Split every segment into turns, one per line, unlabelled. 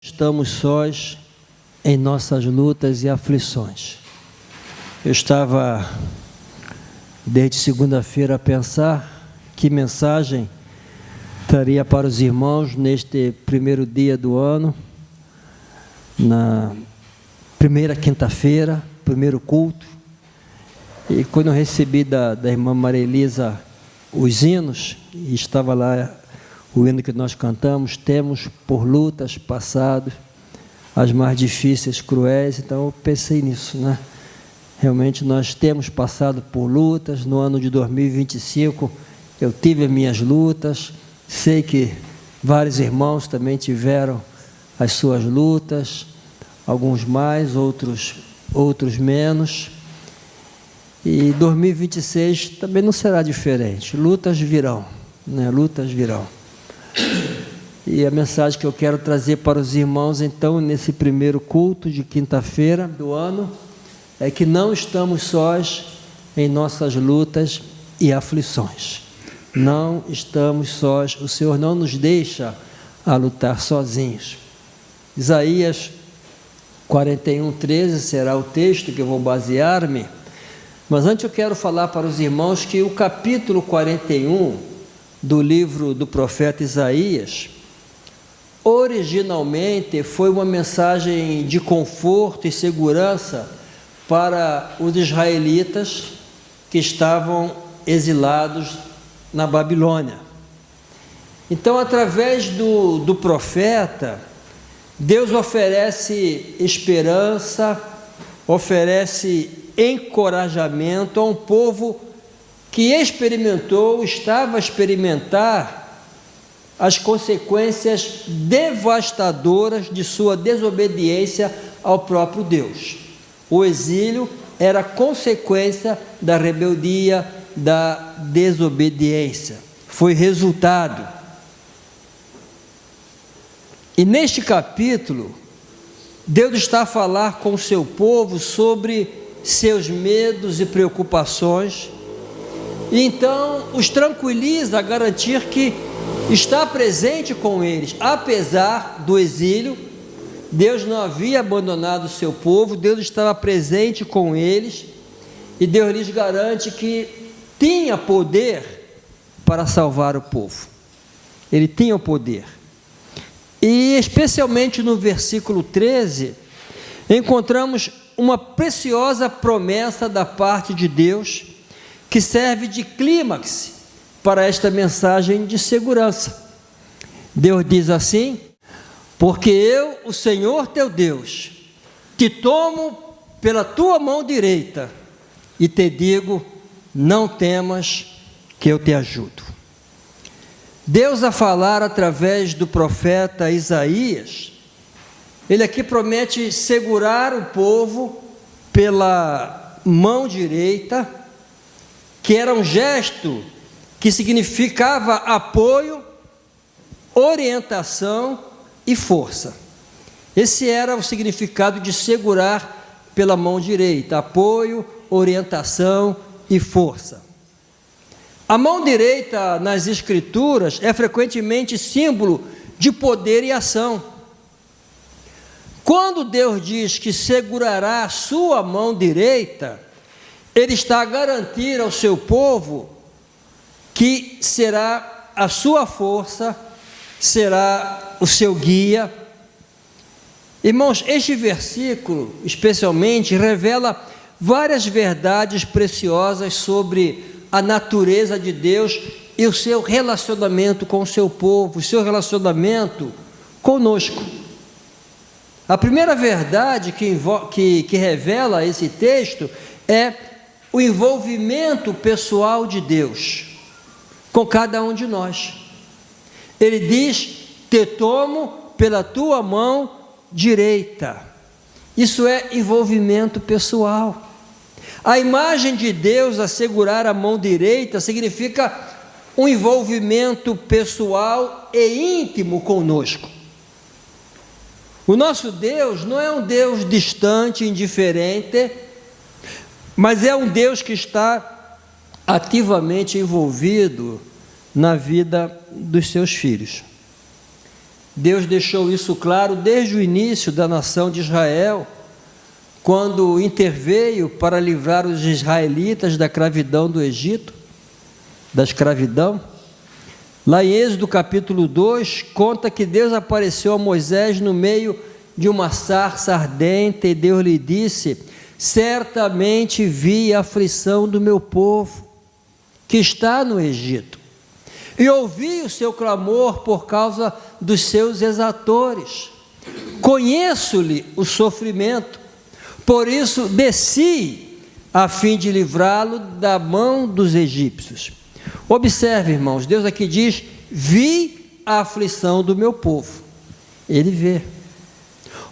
Estamos sós em nossas lutas e aflições. Eu estava desde segunda-feira a pensar que mensagem traria para os irmãos neste primeiro dia do ano, na primeira quinta-feira, primeiro culto. E quando eu recebi da irmã Maria Elisa os hinos, e estava lá o hino que nós cantamos, temos por lutas passadas, as mais difíceis, cruéis, então eu pensei nisso, né? Realmente nós temos passado por lutas. No ano de 2025 eu tive as minhas lutas, sei que vários irmãos também tiveram as suas lutas, alguns mais, outros menos, e 2026 também não será diferente, lutas virão, né? Lutas virão. E a mensagem que eu quero trazer para os irmãos, então, nesse primeiro culto de quinta-feira do ano, é que não estamos sós em nossas lutas e aflições. Não estamos sós, o Senhor não nos deixa a lutar sozinhos. Isaías 41:13 será o texto que eu vou basear-me, mas antes eu quero falar para os irmãos que o capítulo 41 do livro do profeta Isaías, originalmente foi uma mensagem de conforto e segurança para os israelitas que estavam exilados na Babilônia. Então, através do profeta, Deus oferece esperança, oferece encorajamento a um povo que estava a experimentar as consequências devastadoras de sua desobediência ao próprio Deus. O exílio era consequência da rebeldia, da desobediência. Foi resultado. E neste capítulo, Deus está a falar com o seu povo sobre seus medos e preocupações, e então os tranquiliza a garantir que está presente com eles. Apesar do exílio, Deus não havia abandonado o seu povo, Deus estava presente com eles, e Deus lhes garante que tinha poder para salvar o povo. Ele tinha o poder. E especialmente no versículo 13, encontramos uma preciosa promessa da parte de Deus, que serve de clímax para esta mensagem de segurança. Deus diz assim: porque eu, o Senhor teu Deus, te tomo pela tua mão direita e te digo, não temas, que eu te ajudo. Deus a falar através do profeta Isaías, ele aqui promete segurar o povo pela mão direita, que era um gesto que significava apoio, orientação e força. Esse era o significado de segurar pela mão direita: apoio, orientação e força. A mão direita nas Escrituras é frequentemente símbolo de poder e ação. Quando Deus diz que segurará a sua mão direita, Ele está a garantir ao seu povo que será a sua força, será o seu guia. Irmãos, este versículo, especialmente, revela várias verdades preciosas sobre a natureza de Deus e o seu relacionamento com o seu povo, o seu relacionamento conosco. A primeira verdade que revela esse texto é o envolvimento pessoal de Deus com cada um de nós. Ele diz: te tomo pela tua mão direita. Isso é envolvimento pessoal. A imagem de Deus a segurar a mão direita significa um envolvimento pessoal e íntimo conosco. O nosso Deus não é um Deus distante, indiferente, mas é um Deus que está ativamente envolvido na vida dos seus filhos. Deus deixou isso claro desde o início da nação de Israel, quando interveio para livrar os israelitas da escravidão do Egito, da escravidão. Lá em Êxodo capítulo 2, conta que Deus apareceu a Moisés no meio de uma sarça ardente, e Deus lhe disse: certamente vi a aflição do meu povo, que está no Egito, e ouvi o seu clamor por causa dos seus exatores. Conheço-lhe o sofrimento, por isso desci, a fim de livrá-lo da mão dos egípcios. Observe, irmãos, Deus aqui diz: vi a aflição do meu povo. Ele vê.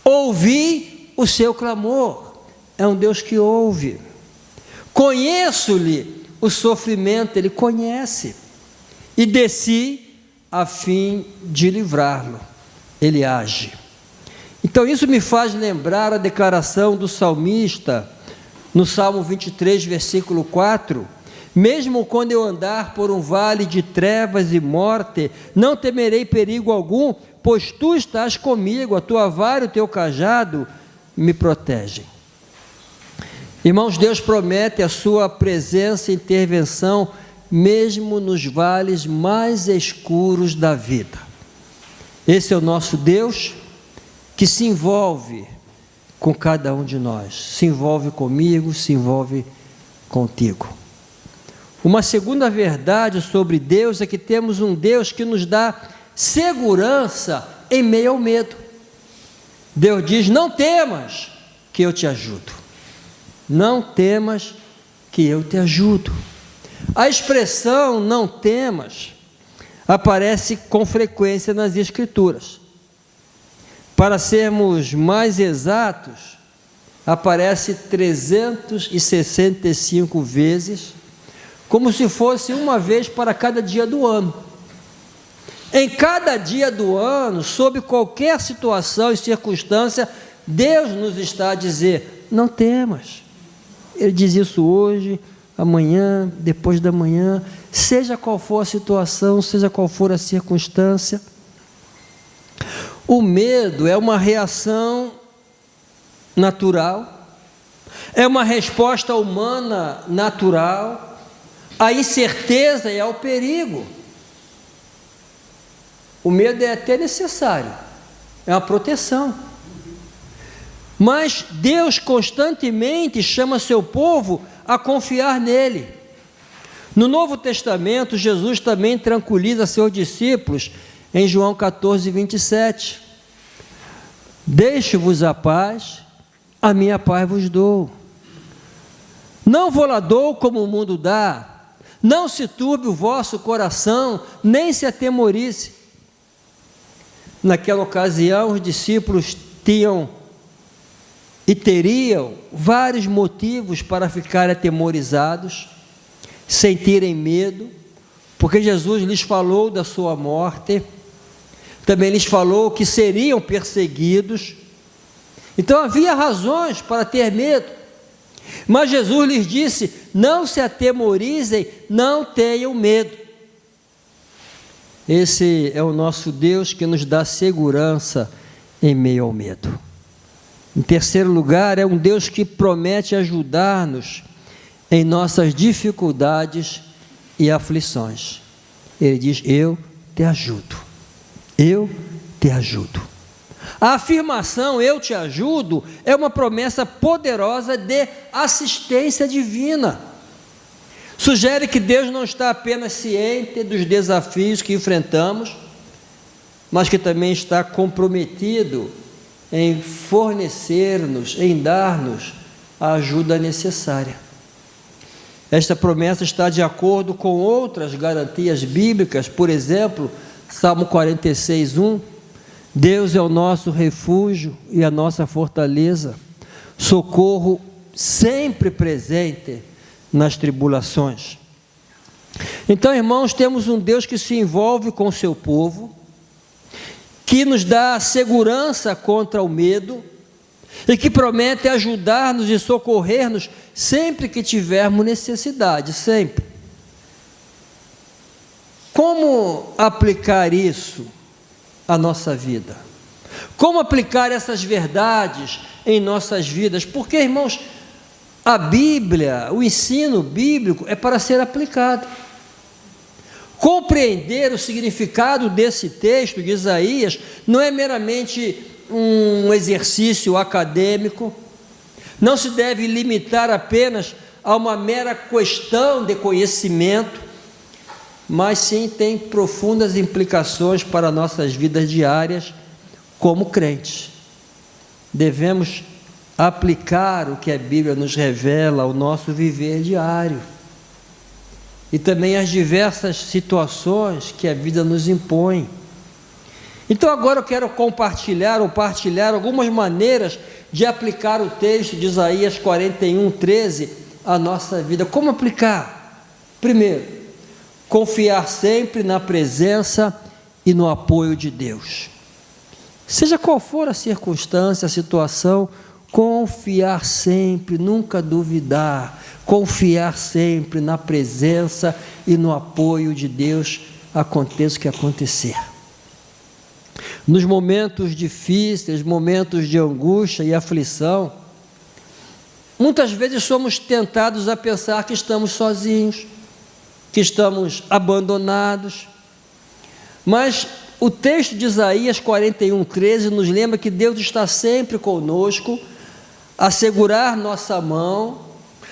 Ouvi o seu clamor. É um Deus que ouve. Conheço-lhe o sofrimento. Ele conhece. E desci a fim de livrá-lo. Ele age. Então isso me faz lembrar a declaração do salmista no Salmo 23, versículo 4: mesmo quando eu andar por um vale de trevas e morte, não temerei perigo algum, pois tu estás comigo, a tua vara e o teu cajado me protegem. Irmãos, Deus promete a sua presença e intervenção, mesmo nos vales mais escuros da vida. Esse é o nosso Deus, que se envolve com cada um de nós, se envolve comigo, se envolve contigo. Uma segunda verdade sobre Deus é que temos um Deus que nos dá segurança em meio ao medo. Deus diz: não temas, que eu te ajudo. Não temas, que eu te ajudo. A expressão não temas aparece com frequência nas Escrituras. Para sermos mais exatos, aparece 365 vezes, como se fosse uma vez para cada dia do ano. Em cada dia do ano, sob qualquer situação e circunstância, Deus nos está a dizer: não temas. Ele diz isso hoje, amanhã, depois da manhã, seja qual for a situação, seja qual for a circunstância. O medo é uma reação natural, é uma resposta humana natural à incerteza e ao perigo. O medo é até necessário, é uma proteção. Mas Deus constantemente chama seu povo a confiar nele. No Novo Testamento, Jesus também tranquiliza seus discípulos em João 14, 27. Deixo-vos a paz, a minha paz vos dou. Não vou lá dou como o mundo dá. Não se turbe o vosso coração, nem se atemorize. Naquela ocasião, os discípulos tinham e teriam vários motivos para ficarem atemorizados, sentirem medo, porque Jesus lhes falou da sua morte, também lhes falou que seriam perseguidos. Então havia razões para ter medo, mas Jesus lhes disse: não se atemorizem, não tenham medo. Esse é o nosso Deus que nos dá segurança em meio ao medo. Em terceiro lugar, é um Deus que promete ajudar-nos em nossas dificuldades e aflições. Ele diz: eu te ajudo, eu te ajudo. A afirmação eu te ajudo é uma promessa poderosa de assistência divina. Sugere que Deus não está apenas ciente dos desafios que enfrentamos, mas que também está comprometido em fornecer-nos, em dar-nos a ajuda necessária. Esta promessa está de acordo com outras garantias bíblicas. Por exemplo, Salmo 46, 1: Deus é o nosso refúgio e a nossa fortaleza, socorro sempre presente nas tribulações. Então, irmãos, temos um Deus que se envolve com o seu povo, que nos dá segurança contra o medo e que promete ajudar-nos e socorrer-nos sempre que tivermos necessidade, sempre. Como aplicar isso a nossa vida? Como aplicar essas verdades em nossas vidas? Porque, irmãos, a Bíblia, o ensino bíblico é para ser aplicado. Compreender o significado desse texto de Isaías não é meramente um exercício acadêmico, não se deve limitar apenas a uma mera questão de conhecimento, mas sim tem profundas implicações para nossas vidas diárias como crentes. Devemos aplicar o que a Bíblia nos revela ao nosso viver diário e também às diversas situações que a vida nos impõe. Então agora eu quero partilhar algumas maneiras de aplicar o texto de Isaías 41:13 à nossa vida. Como aplicar? Primeiro, confiar sempre na presença e no apoio de Deus. Seja qual for a circunstância, a situação, confiar sempre, nunca duvidar, confiar sempre na presença e no apoio de Deus, aconteça o que acontecer. Nos momentos difíceis, momentos de angústia e aflição, muitas vezes somos tentados a pensar que estamos sozinhos, que estamos abandonados, mas o texto de Isaías 41:13 nos lembra que Deus está sempre conosco, a segurar nossa mão,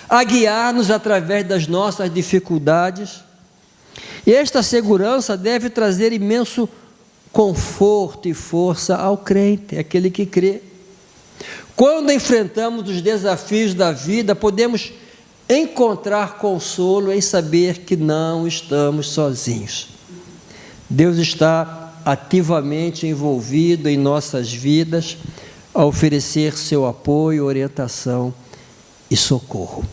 a guiar-nos através das nossas dificuldades, e esta segurança deve trazer imenso conforto e força ao crente, aquele que crê. Quando enfrentamos os desafios da vida, podemos encontrar consolo em saber que não estamos sozinhos. Deus está ativamente envolvido em nossas vidas, a oferecer seu apoio, orientação e socorro.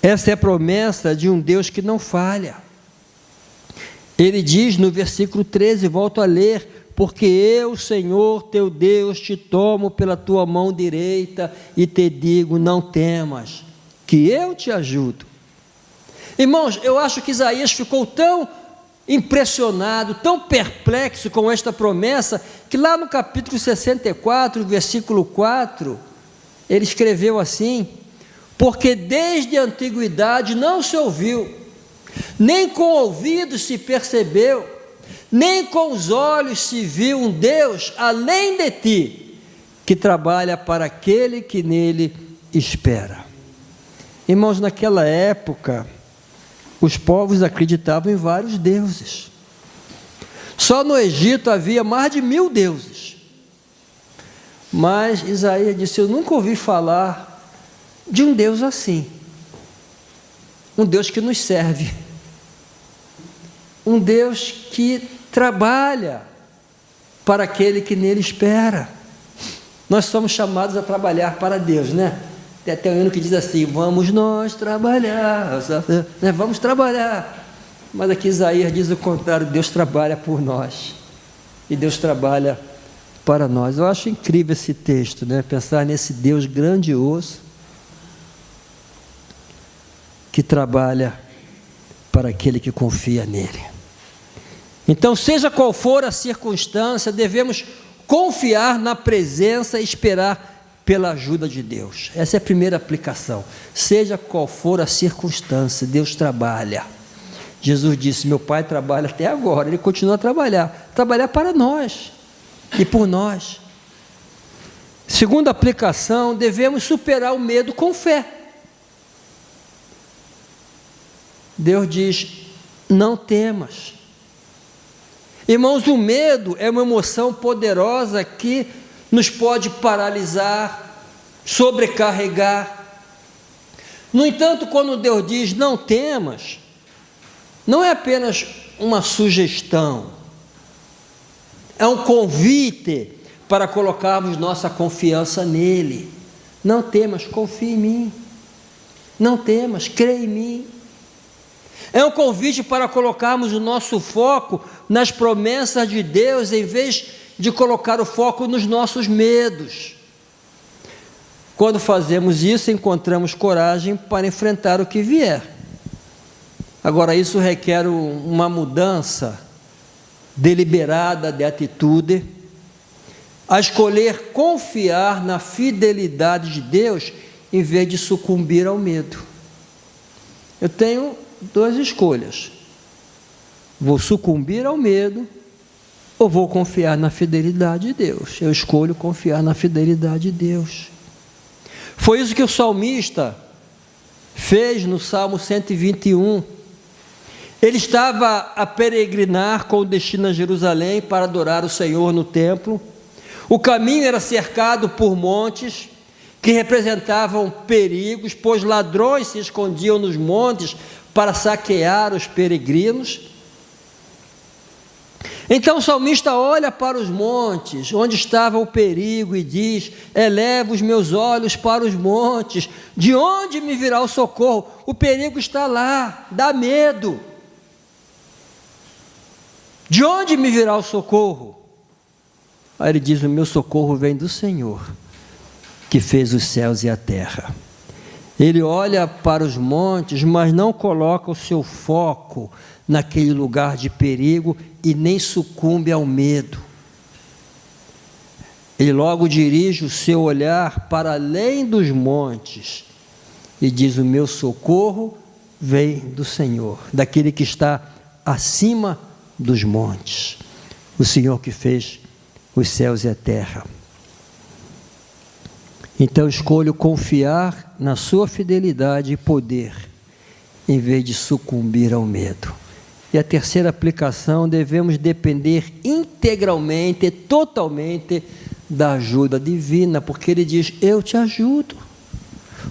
Essa é a promessa de um Deus que não falha. Ele diz no versículo 13, volto a ler: porque eu, Senhor teu Deus, te tomo pela tua mão direita e te digo, não temas, que eu te ajudo. Irmãos, eu acho que Isaías ficou tão impressionado, tão perplexo com esta promessa, que lá no capítulo 64, versículo 4, ele escreveu assim: porque desde a antiguidade não se ouviu, nem com ouvidos se percebeu, nem com os olhos se viu um Deus além de ti, que trabalha para aquele que nele espera. Irmãos, naquela época, os povos acreditavam em vários deuses. Só no Egito havia mais de 1000 deuses. Mas Isaías disse: eu nunca ouvi falar de um Deus assim. Um Deus que nos serve. Um Deus que trabalha para aquele que nele espera. Nós somos chamados a trabalhar para Deus, né? Tem até um hino que diz assim: vamos nós trabalhar, né? Vamos trabalhar. Mas aqui Isaías diz o contrário: Deus trabalha por nós. E Deus trabalha para nós. Eu acho incrível esse texto, né? Pensar nesse Deus grandioso que trabalha para aquele que confia nele. Então, seja qual for a circunstância, devemos confiar na presença e esperar pela ajuda de Deus. Essa é a primeira aplicação. Seja qual for a circunstância, Deus trabalha. Jesus disse: meu Pai trabalha até agora, Ele continua a trabalhar para nós e por nós. Segunda aplicação, devemos superar o medo com fé. Deus diz: não temas. Irmãos, o medo é uma emoção poderosa que nos pode paralisar, sobrecarregar. No entanto, quando Deus diz não temas, não é apenas uma sugestão, é um convite para colocarmos nossa confiança nele. Não temas, confie em mim. Não temas, crê em mim. É um convite para colocarmos o nosso foco nas promessas de Deus, em vez de colocar o foco nos nossos medos. Quando fazemos isso, encontramos coragem para enfrentar o que vier. Agora, isso requer uma mudança deliberada de atitude, a escolher confiar na fidelidade de Deus em vez de sucumbir ao medo. Eu tenho duas escolhas: vou sucumbir ao medo ou vou confiar na fidelidade de Deus. Eu escolho confiar na fidelidade de Deus. Foi isso que o salmista fez no Salmo 121. Ele estava a peregrinar com destino a Jerusalém para adorar o Senhor no templo. O caminho era cercado por montes que representavam perigos, pois ladrões se escondiam nos montes para saquear os peregrinos. Então o salmista olha para os montes, onde estava o perigo, e diz: eleva os meus olhos para os montes, de onde me virá o socorro? O perigo está lá, dá medo. De onde me virá o socorro? Aí ele diz: o meu socorro vem do Senhor, que fez os céus e a terra. Ele olha para os montes, mas não coloca o seu foco naquele lugar de perigo e nem sucumbe ao medo. Ele logo dirige o seu olhar para além dos montes e diz: o meu socorro vem do Senhor, daquele que está acima dos montes, o Senhor que fez os céus e a terra. Então escolho confiar na sua fidelidade e poder, em vez de sucumbir ao medo. E a terceira aplicação: devemos depender integralmente, totalmente da ajuda divina, porque ele diz: eu te ajudo,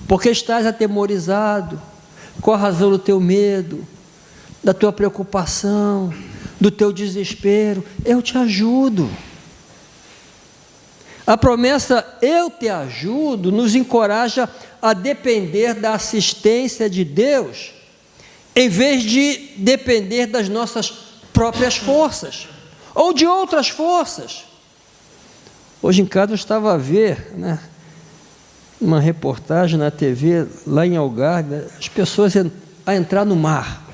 porque estás atemorizado, qual a razão do teu medo, da tua preocupação, do teu desespero? Eu te ajudo. A promessa "eu te ajudo" nos encoraja a depender da assistência de Deus, em vez de depender das nossas próprias forças, ou de outras forças. Hoje em casa eu estava a ver, uma reportagem na TV, lá em Algarve, as pessoas a entrar no mar,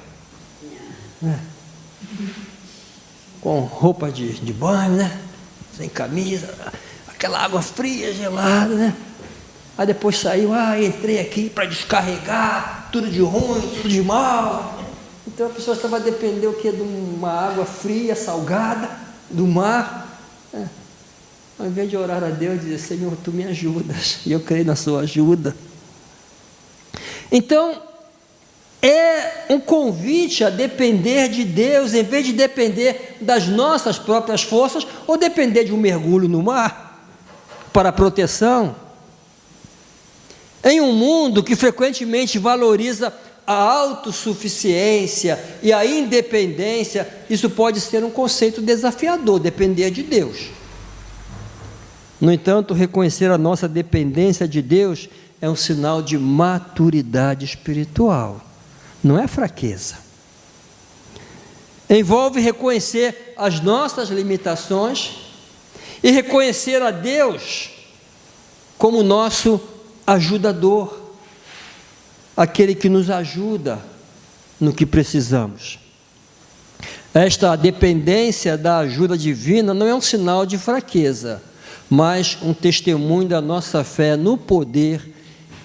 com roupa de banho, sem camisa, aquela água fria, gelada, Aí depois saiu: entrei aqui para descarregar, tudo de ruim, tudo de mal. Então a pessoa estava a depender o quê? De uma água fria, salgada, do mar. Ao invés de orar a Deus, dizer: Senhor, Tu me ajudas, e eu creio na Sua ajuda. Então, é um convite a depender de Deus, em vez de depender das nossas próprias forças, ou depender de um mergulho no mar, para proteção. Em um mundo que frequentemente valoriza a autossuficiência e a independência, isso pode ser um conceito desafiador, depender de Deus. No entanto, reconhecer a nossa dependência de Deus é um sinal de maturidade espiritual, não é fraqueza. Envolve reconhecer as nossas limitações e reconhecer a Deus como nosso ajudador, aquele que nos ajuda no que precisamos. Esta dependência da ajuda divina não é um sinal de fraqueza, mas um testemunho da nossa fé no poder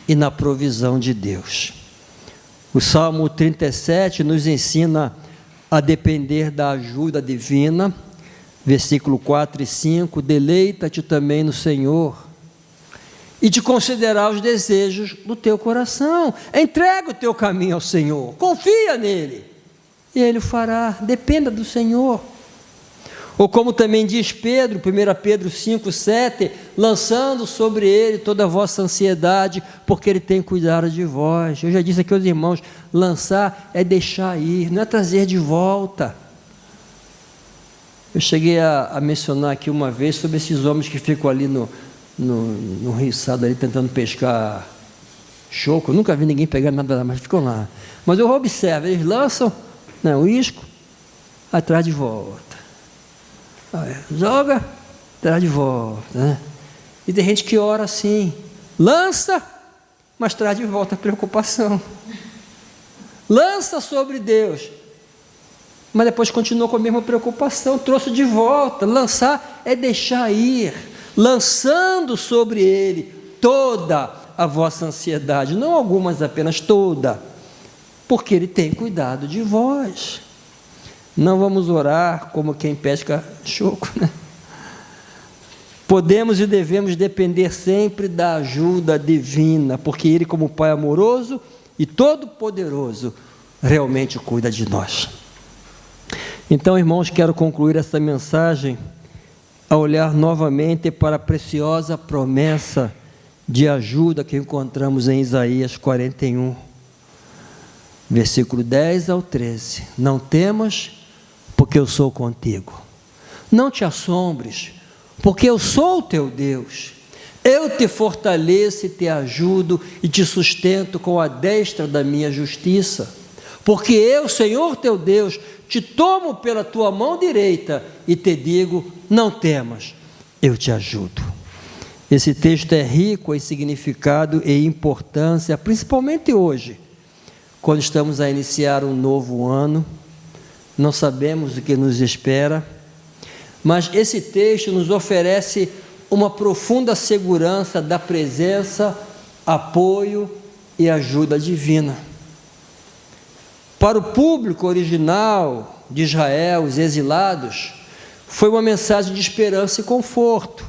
e na provisão de Deus. O Salmo 37 nos ensina a depender da ajuda divina, versículo 4 e 5, deleita-te também no Senhor, e de considerar os desejos do teu coração, entrega o teu caminho ao Senhor, confia nele, e Ele o fará, dependa do Senhor. Ou como também diz Pedro, 1 Pedro 5, 7, lançando sobre Ele toda a vossa ansiedade, porque Ele tem cuidado de vós. Eu já disse aqui aos irmãos, lançar é deixar ir, não é trazer de volta. Eu cheguei a mencionar aqui uma vez sobre esses homens que ficam ali no Rio Sado, ali tentando pescar choco. Eu nunca vi ninguém pegar nada lá, mas ficam lá. Mas eu observo, eles lançam o isco, atrás de volta. Joga, traz de volta, E tem gente que ora assim, lança, mas traz de volta a preocupação. Lança sobre Deus, Mas depois continuou com a mesma preocupação, trouxe de volta. Lançar é deixar ir, lançando sobre ele toda a vossa ansiedade, não algumas apenas, toda, porque ele tem cuidado de vós. Não vamos orar como quem pesca choco, né? Podemos e devemos depender sempre da ajuda divina, porque ele, como Pai amoroso e todo-poderoso, realmente cuida de nós. Então, irmãos, quero concluir essa mensagem a olhar novamente para a preciosa promessa de ajuda que encontramos em Isaías 41, versículo 10 ao 13. Não temas, porque eu sou contigo. Não te assombres, porque eu sou o teu Deus. Eu te fortaleço e te ajudo e te sustento com a destra da minha justiça. Porque eu, Senhor teu Deus, te tomo pela tua mão direita e te digo, não temas, eu te ajudo. Esse texto é rico em significado e importância, principalmente hoje, quando estamos a iniciar um novo ano, não sabemos o que nos espera, mas esse texto nos oferece uma profunda segurança da presença, apoio e ajuda divina. Para o público original de Israel, os exilados, foi uma mensagem de esperança e conforto.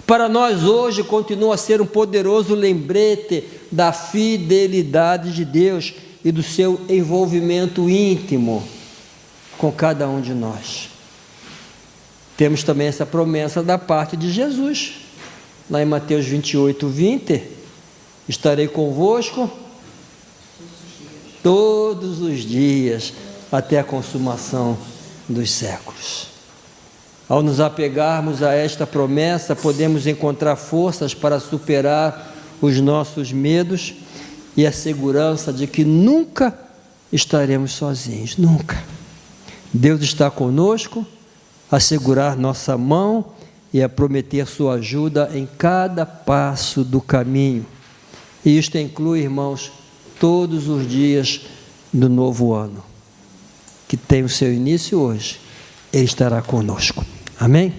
Para nós hoje continua a ser um poderoso lembrete da fidelidade de Deus e do seu envolvimento íntimo com cada um de nós. Temos também essa promessa da parte de Jesus, lá em Mateus 28, 20, estarei convosco todos os dias, até a consumação dos séculos. Ao nos apegarmos a esta promessa, podemos encontrar forças para superar os nossos medos e a segurança de que nunca estaremos sozinhos, nunca. Deus está conosco, a segurar nossa mão e a prometer sua ajuda em cada passo do caminho. E isto inclui, irmãos, todos os dias do novo ano, que tem o seu início hoje, Ele estará conosco. Amém?